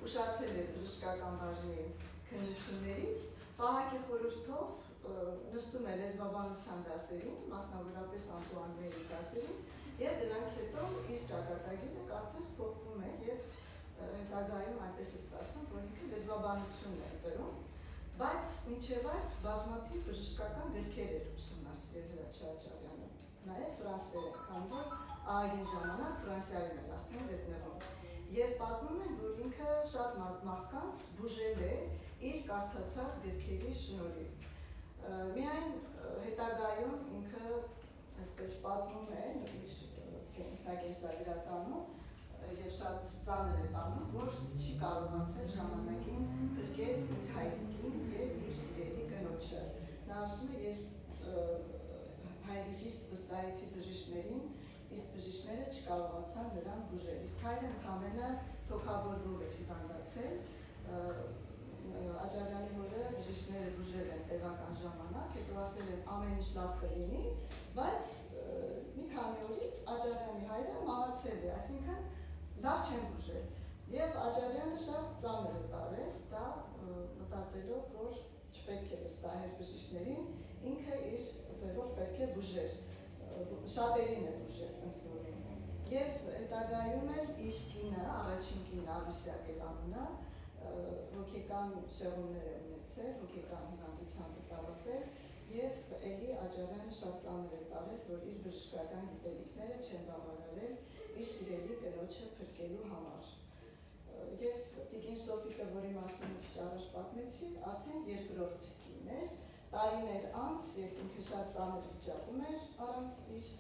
ուշացել էր բժշկական բաժնի քննություններից, Վահագի խորհրդով նստում է լեզվաբանության դասերին, մասնավորապես Անտուանների դասերին, եւ դրանից հետո իր ճակատագիրը կարծես փոխվում է եւ հետագայում այնպես է ստացվում, որ ինքը լեզվաբանությունն է դրում, բայց մինչև այդ բազմաթիվ բժշկական գրքեր էր ուսումնասիրել Հրաչյա Աճարյանը, նաեւ ֆրանսերեն, քանի որ ահագին ժամանակ Ֆրանսիայում էր արդեն գտնվում։ Եվ պատմում են, որ ինքը շատ մարդկանց բուժել է իր կարդացած գրքերի շնորհիվ։ Միայն հետագայում ինքը այսպես պատմում է իր կենսագրականում եւ շատ ծանր է տանում, որ չի կարողացել ժամանակին փրկել իր հայրիկին եւ իր սիրելի կնոջը։ Նա ասում է, ես հայրիկիս վստահեցի բժիշկներին, իսկ բժիշկները չկարողացան նրան բուժել։ Իսկ հայրը ընդամենը թոքաբորբով էր հիվանդացել, Աճարյանի հորը բժիշկները բուժել են տևական ժամանակ, հետո ասել են ամեն ինչ լավ կլինի, բայց մի քանի օրից Աճարյանի հայրը մահացել է, այսինքն լավ չեն բուժել։ Եվ Աճարյանը շատ ծանր է տարել, դա մտածելով, որ չպետք է վստահեր բժիշկներին, ինքը իր ձևով պետք է բուժեր, շատերին է բուժել ընդորում։ Եվ հետագայում էր իր կինը, առաջին կինը Արուսյակ էր անունը, հոգեկան շեղումներ է ունեցել, հոգեկան հիվանդությամբ տառապել եւ էլի Աճարյանը շատ ծանր է տարել, որ իր բժշկական գիտելիքները չեն բավարարել իր սիրելի կնոջը փրկելու համար։ Եվ Տիկին Սոֆիկը, որի մասին մի քիչ առաջ պատմեցի, արդեն երկրորդ կին էր, տարիներ անց, երբ ինքը շատ ծանր վիճակում էր առանց իր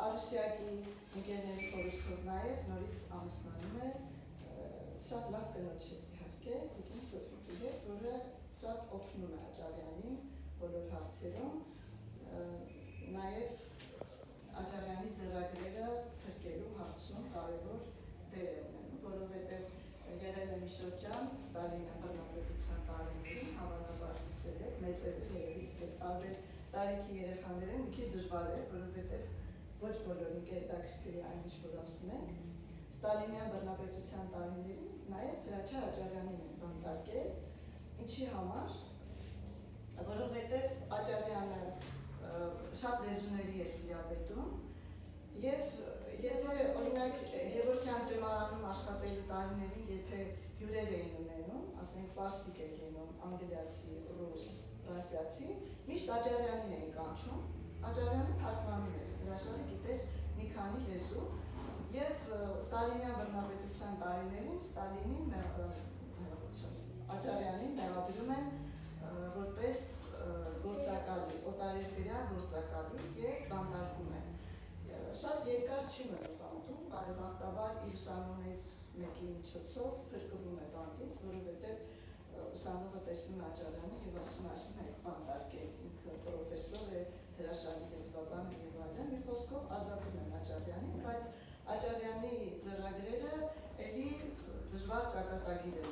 Արուսյակի ընկերների խորհրդով նաեւ նորից ամուսնանում է շատ լավ կնոջ է իհարկե, Տիկին Սոֆիկի հետ, որը շատ օգնում է Աճարյանին բոլոր հարցերում, նաեւ Աճարյանի ձեռագրերը փրկելու հարցում կարևոր դեր է ունենում, որովհետեւ եղել է մի շրջան Ստալինյան բռնապետության տարիներին, հավանաբար լսել եք, մեծերը երևի լսել, տարբեր տարիքի երեխաներին մի քիչ դժվար է, որովհետեւ ոչ բոլորին կհետաքրքրի այն ինչ որ ասում ենք, Ստալինյան բռնապետության տարիներին նաև Հրաչյա Աճարյանին են բանտարկել, ինչի համար, որովհետև Աճարյանը շատ լեզուների էր տիրապետում եւ եթե օրինակ Գևորգյան ջեմարանում աշխատելու տարիներին եթե հյուրեր էին ունենում, ասենք պարսիկ էր լինում, անգլիացի, ռուս, ֆրանսիացի, միշտ Աճարյանին էին կանչում, Աճարյանը թարգմանում էր, հրաշալի գիտեր մի քանի լեզու եւ Ստալինյան բռնապետության տարիներին Ստալինին Աճարյանին մեղադրում են որպես գործակալի, օտարերկրյա գործակալի եւ բանտարկում են։ Շատ երկար չի մնում բանտում, բարեբախտաբար իր ուսանողներից մեկի միջոցով փրկվում է բանտից, որովհետեւ ուսանողը տեսնում է Աճարյանը եւ ասում է բանտարկել, ինքը պրոֆեսոր է, հրաշալի լեզվաբան եւ այլն, մի խոսքով ազատում են Աճարյանին, բայց Աճարյանի ձեռագրերը էլի դժվար ճակատագիր են